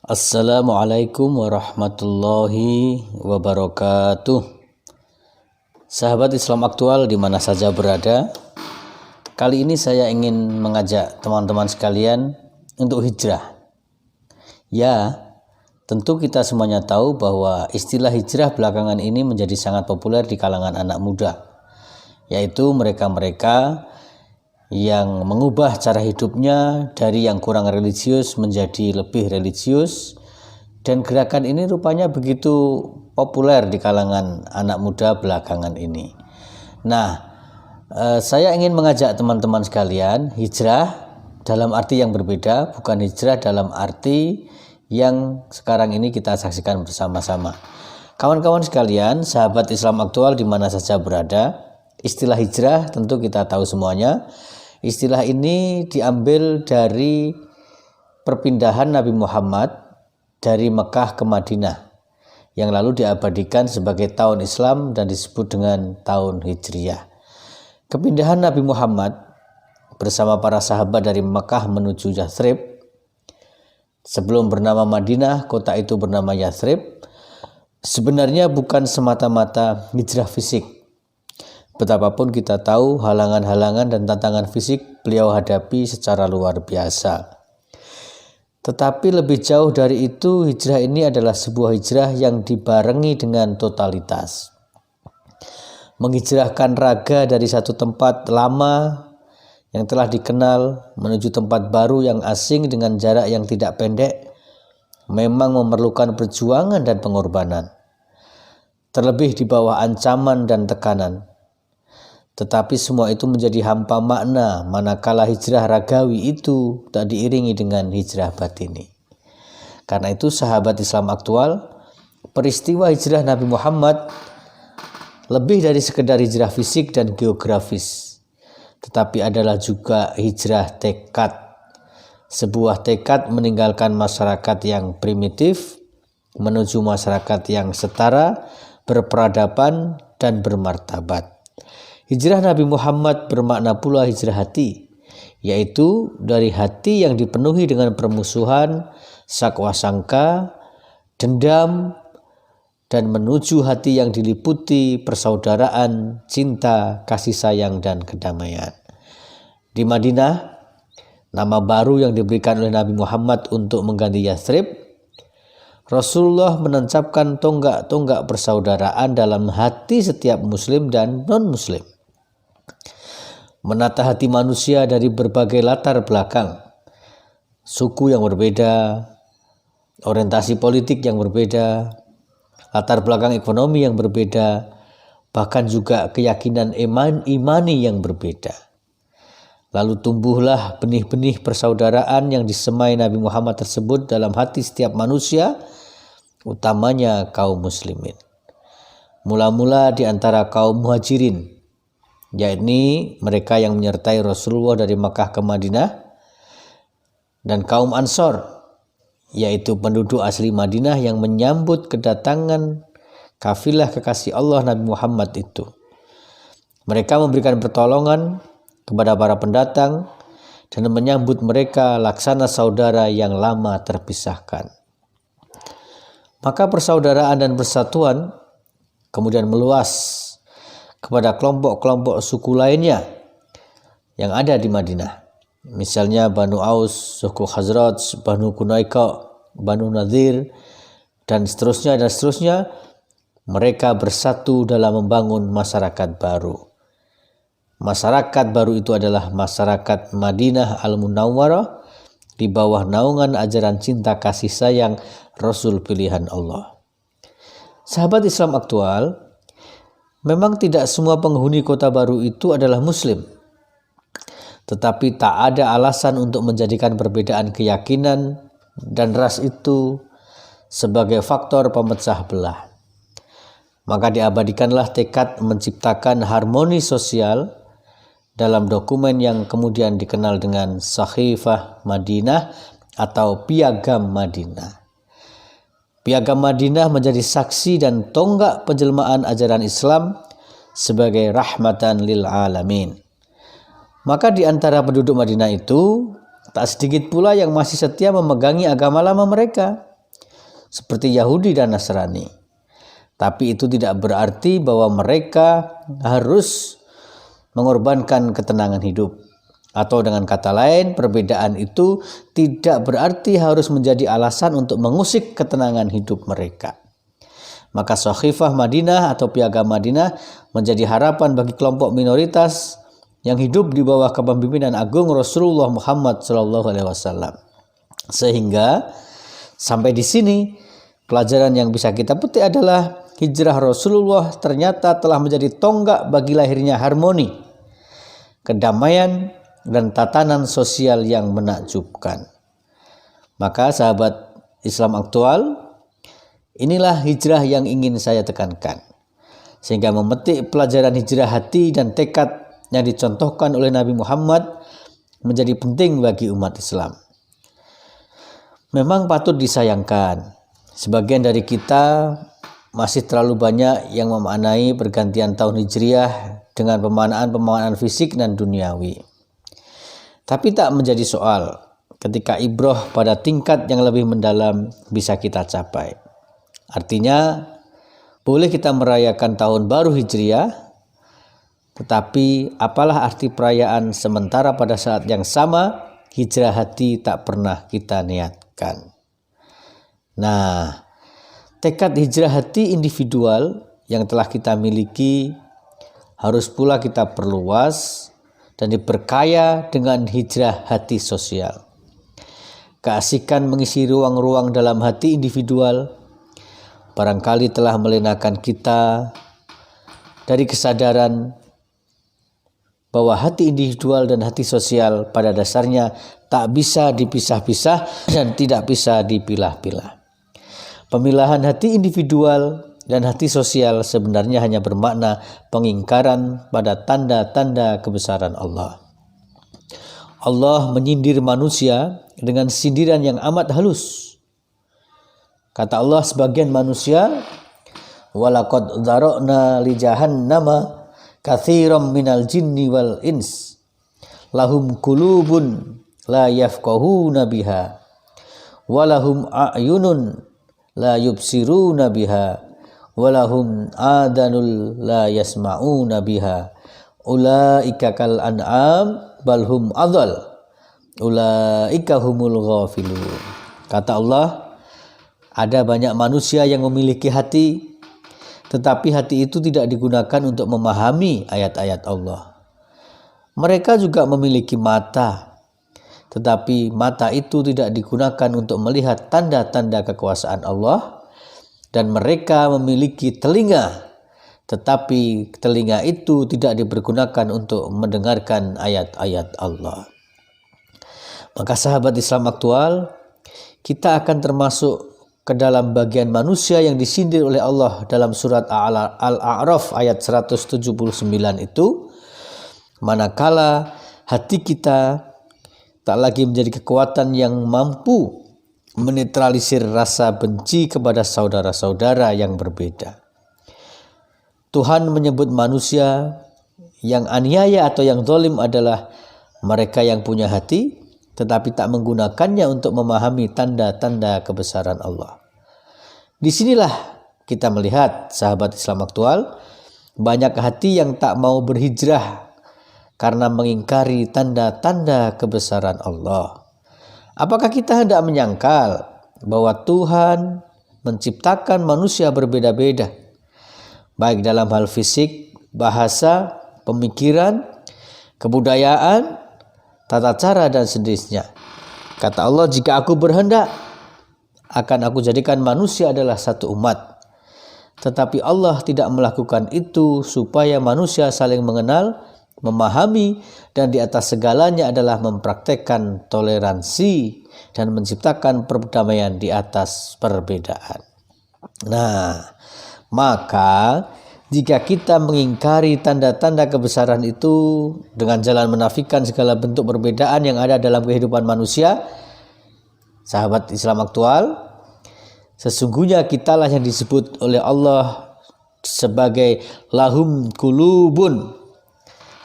Assalamualaikum warahmatullahi wabarakatuh. Sahabat Islam aktual di mana saja berada, kali ini saya ingin mengajak teman-teman sekalian untuk hijrah. Ya, tentu kita semuanya tahu bahwa istilah hijrah belakangan ini menjadi sangat populer di kalangan anak muda, yaitu mereka-mereka yang mengubah cara hidupnya dari yang kurang religius menjadi lebih religius, dan gerakan ini rupanya begitu populer di kalangan anak muda belakangan ini. Nah, saya ingin mengajak teman-teman sekalian hijrah dalam arti yang berbeda, bukan hijrah dalam arti yang sekarang ini kita saksikan bersama-sama. Kawan-kawan sekalian, sahabat Islam aktual di mana saja berada, istilah hijrah tentu kita tahu semuanya. Istilah ini diambil dari perpindahan Nabi Muhammad dari Mekah ke Madinah yang lalu diabadikan sebagai tahun Islam dan disebut dengan tahun Hijriyah. Kepindahan Nabi Muhammad bersama para sahabat dari Mekah menuju Yathrib, sebelum bernama Madinah, kota itu bernama Yathrib, sebenarnya bukan semata-mata hijrah fisik. Betapapun kita tahu halangan-halangan dan tantangan fisik beliau hadapi secara luar biasa. Tetapi lebih jauh dari itu, hijrah ini adalah sebuah hijrah yang dibarengi dengan totalitas. Menghijrahkan raga dari satu tempat lama yang telah dikenal menuju tempat baru yang asing dengan jarak yang tidak pendek memang memerlukan perjuangan dan pengorbanan. Terlebih di bawah ancaman dan tekanan. Tetapi semua itu menjadi hampa makna manakala hijrah ragawi itu tak diiringi dengan hijrah batini. Karena itu sahabat Islam aktual, peristiwa hijrah Nabi Muhammad lebih dari sekedar hijrah fisik dan geografis, tetapi adalah juga hijrah tekad. Sebuah tekad meninggalkan masyarakat yang primitif menuju masyarakat yang setara, berperadaban dan bermartabat. Hijrah Nabi Muhammad bermakna pula hijrah hati, yaitu dari hati yang dipenuhi dengan permusuhan, sakwa sangka, dendam, dan menuju hati yang diliputi persaudaraan, cinta, kasih sayang, dan kedamaian. Di Madinah, nama baru yang diberikan oleh Nabi Muhammad untuk mengganti Yathrib, Rasulullah menancapkan tonggak-tonggak persaudaraan dalam hati setiap muslim dan non-muslim. Menata hati manusia dari berbagai latar belakang, suku yang berbeda, orientasi politik yang berbeda, latar belakang ekonomi yang berbeda, bahkan juga keyakinan imani yang berbeda. Lalu tumbuhlah benih-benih persaudaraan yang disemai Nabi Muhammad tersebut dalam hati setiap manusia, utamanya kaum muslimin. Mula-mula di antara kaum muhajirin, yakni mereka yang menyertai Rasulullah dari Makkah ke Madinah, dan kaum Ansor, yaitu penduduk asli Madinah yang menyambut kedatangan kafilah kekasih Allah Nabi Muhammad itu. Mereka memberikan pertolongan kepada para pendatang dan menyambut mereka laksana saudara yang lama terpisahkan. Maka persaudaraan dan persatuan kemudian meluas kepada kelompok-kelompok suku lainnya yang ada di Madinah. Misalnya Banu Aus, suku Khazraj, Banu Qunaiqa, Banu Nadir, dan seterusnya dan seterusnya. Mereka bersatu dalam membangun masyarakat baru. Masyarakat baru itu adalah masyarakat Madinah Al-Munawwarah di bawah naungan ajaran cinta kasih sayang Rasul pilihan Allah. Sahabat Islam aktual, memang tidak semua penghuni kota baru itu adalah muslim. Tetapi tak ada alasan untuk menjadikan perbedaan keyakinan dan ras itu sebagai faktor pemecah belah. Maka diabadikanlah tekad menciptakan harmoni sosial dalam dokumen yang kemudian dikenal dengan Sahifah Madinah atau Piagam Madinah. Piagam Madinah menjadi saksi dan tonggak penjelmaan ajaran Islam sebagai rahmatan lil alamin. Maka di antara penduduk Madinah itu tak sedikit pula yang masih setia memegangi agama lama mereka. seperti Yahudi dan Nasrani. Tapi itu tidak berarti bahwa mereka harus mengorbankan ketenangan hidup. Atau dengan kata lain, perbedaan itu tidak berarti harus menjadi alasan untuk mengusik ketenangan hidup mereka. Maka Sakhifah Madinah atau Piagam Madinah menjadi harapan bagi kelompok minoritas yang hidup di bawah kepemimpinan agung Rasulullah Muhammad SAW. Sehingga sampai di sini pelajaran yang bisa kita petik adalah hijrah Rasulullah ternyata telah menjadi tonggak bagi lahirnya harmoni, kedamaian, dan tatanan sosial yang menakjubkan. Maka sahabat Islam aktual, inilah hijrah yang ingin saya tekankan. Sehingga memetik pelajaran hijrah hati dan tekad yang dicontohkan oleh Nabi Muhammad menjadi penting bagi umat Islam. Memang patut disayangkan, sebagian dari kita masih terlalu banyak yang memaknai pergantian tahun Hijriah dengan pemaknaan fisik dan duniawi. Tapi tak menjadi soal ketika ibroh pada tingkat yang lebih mendalam bisa kita capai. Artinya, boleh kita merayakan tahun baru Hijriah, tetapi apalah arti perayaan sementara pada saat yang sama hijrah hati tak pernah kita niatkan. Nah, tekad hijrah hati individual yang telah kita miliki harus pula kita perluas dan diperkaya dengan hijrah hati sosial. Keasikan mengisi ruang-ruang dalam hati individual barangkali telah melenakan kita dari kesadaran bahwa hati individual dan hati sosial pada dasarnya tak bisa dipisah-pisah dan tidak bisa dipilah-pilah. Pemilahan hati individual dan hati sosial sebenarnya hanya bermakna pengingkaran pada tanda-tanda kebesaran Allah. Allah menyindir manusia dengan sindiran yang amat halus. Kata Allah sebagian manusia, "Walaqad dzara'na li jahannama katsiran minal jinni wal ins lahum qulubun la yafqahuna biha walahum a'yunun la yubsiruna biha walahum adanul la yasma'una biha ulaika kal an'am balhum adhal ulaika humul ghafilun." Kata Allah, ada banyak manusia yang memiliki hati, tetapi hati itu tidak digunakan untuk memahami ayat-ayat Allah. Mereka juga memiliki mata, tetapi mata itu tidak digunakan untuk melihat tanda-tanda kekuasaan Allah. Dan mereka memiliki telinga, tetapi telinga itu tidak dipergunakan untuk mendengarkan ayat-ayat Allah. Maka sahabat Islam aktual, kita akan termasuk ke dalam bagian manusia yang disindir oleh Allah dalam surat Al-A'raf ayat 179 itu, manakala hati kita tak lagi menjadi kekuatan yang mampu menetralisir rasa benci kepada saudara-saudara yang berbeda. Tuhan menyebut manusia yang aniaya atau yang zalim adalah mereka yang punya hati tetapi tak menggunakannya untuk memahami tanda-tanda kebesaran Allah. Disinilah kita melihat sahabat Islam aktual, banyak hati yang tak mau berhijrah karena mengingkari tanda-tanda kebesaran Allah. Apakah kita hendak menyangkal bahwa Tuhan menciptakan manusia berbeda-beda, baik dalam hal fisik, bahasa, pemikiran, kebudayaan, tata cara, dan sejenisnya? Kata Allah, jika aku berhendak, akan aku jadikan manusia adalah satu umat. Tetapi Allah tidak melakukan itu supaya manusia saling mengenal, memahami, dan di atas segalanya adalah mempraktekkan toleransi dan menciptakan perdamaian di atas perbedaan. Nah, maka jika kita mengingkari tanda-tanda kebesaran itu dengan jalan menafikan segala bentuk perbedaan yang ada dalam kehidupan manusia, sahabat Islam aktual, sesungguhnya kitalah yang disebut oleh Allah sebagai lahum kulubun,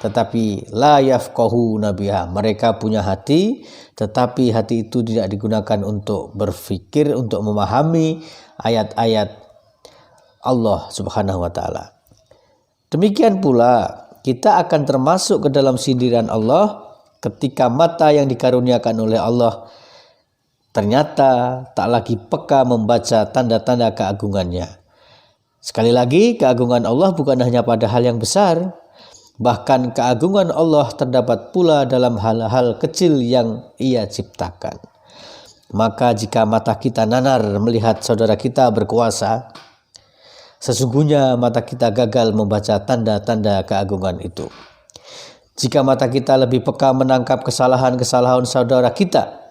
tetapi la yafqahuna biha. Mereka punya hati, tetapi hati itu tidak digunakan untuk berpikir, untuk memahami ayat-ayat Allah Subhanahu wa taala. Demikian pula kita akan termasuk ke dalam sindiran Allah ketika mata yang dikaruniakan oleh Allah ternyata tak lagi peka membaca tanda-tanda keagungannya. Sekali lagi, keagungan Allah bukan hanya pada hal yang besar, bahkan keagungan Allah terdapat pula dalam hal-hal kecil yang Ia ciptakan. Maka jika mata kita nanar melihat saudara kita berkuasa, sesungguhnya mata kita gagal membaca tanda-tanda keagungan itu. Jika mata kita lebih peka menangkap kesalahan-kesalahan saudara kita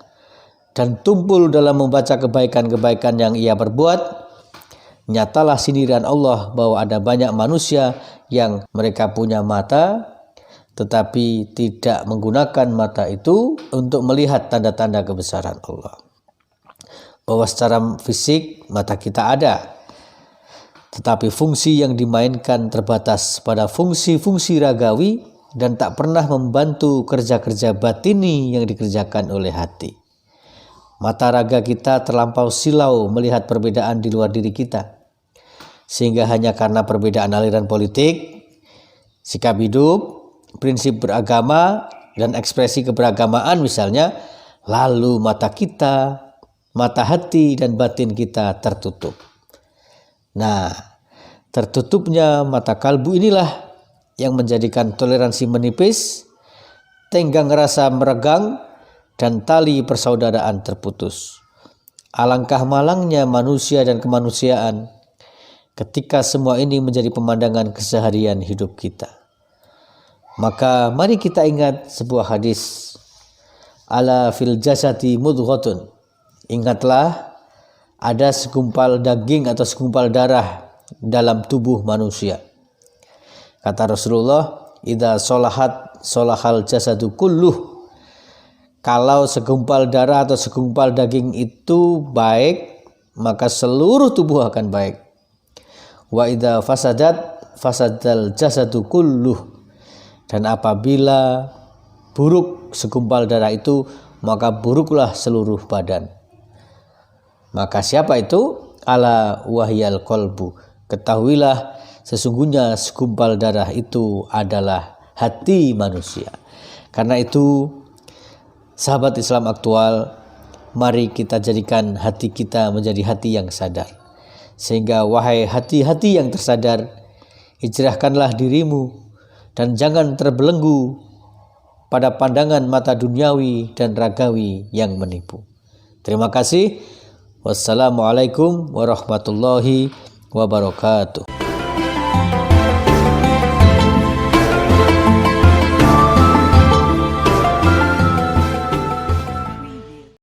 dan tumpul dalam membaca kebaikan-kebaikan yang ia perbuat, nyatalah sindiran Allah bahwa ada banyak manusia yang mereka punya mata tetapi tidak menggunakan mata itu untuk melihat tanda-tanda kebesaran Allah. Bahwa secara fisik mata kita ada, tetapi fungsi yang dimainkan terbatas pada fungsi-fungsi ragawi dan tak pernah membantu kerja-kerja batini yang dikerjakan oleh hati. Mata raga kita terlampau silau melihat perbedaan di luar diri kita, sehingga hanya karena perbedaan aliran politik, sikap hidup, prinsip beragama, dan ekspresi keberagamaan misalnya, lalu mata kita, mata hati dan batin kita tertutup. Nah, tertutupnya mata kalbu inilah yang menjadikan toleransi menipis, tenggang rasa meregang, dan tali persaudaraan terputus. Alangkah malangnya manusia dan kemanusiaan ketika semua ini menjadi pemandangan keseharian hidup kita. Maka mari kita ingat sebuah hadis, ala fil jasadi mudghatun. Ingatlah, ada segumpal daging atau segumpal darah dalam tubuh manusia. Kata Rasulullah, idza sholahat sholahal jasadu kulluh. Kalau segumpal darah atau segumpal daging itu baik, maka seluruh tubuh akan baik. Wa idza fasadat fasadal jasadu kulluh. Dan apabila buruk segumpal darah itu, maka buruklah seluruh badan. Maka siapa itu? Ala wahyal qalbu. Ketahuilah sesungguhnya segumpal darah itu adalah hati manusia. Karena itu, sahabat Islam aktual, mari kita jadikan hati kita menjadi hati yang sadar. Sehingga wahai hati-hati yang tersadar, hijrahkanlah dirimu dan jangan terbelenggu pada pandangan mata duniawi dan ragawi yang menipu. Terima kasih. Wassalamualaikum warahmatullahi wabarakatuh.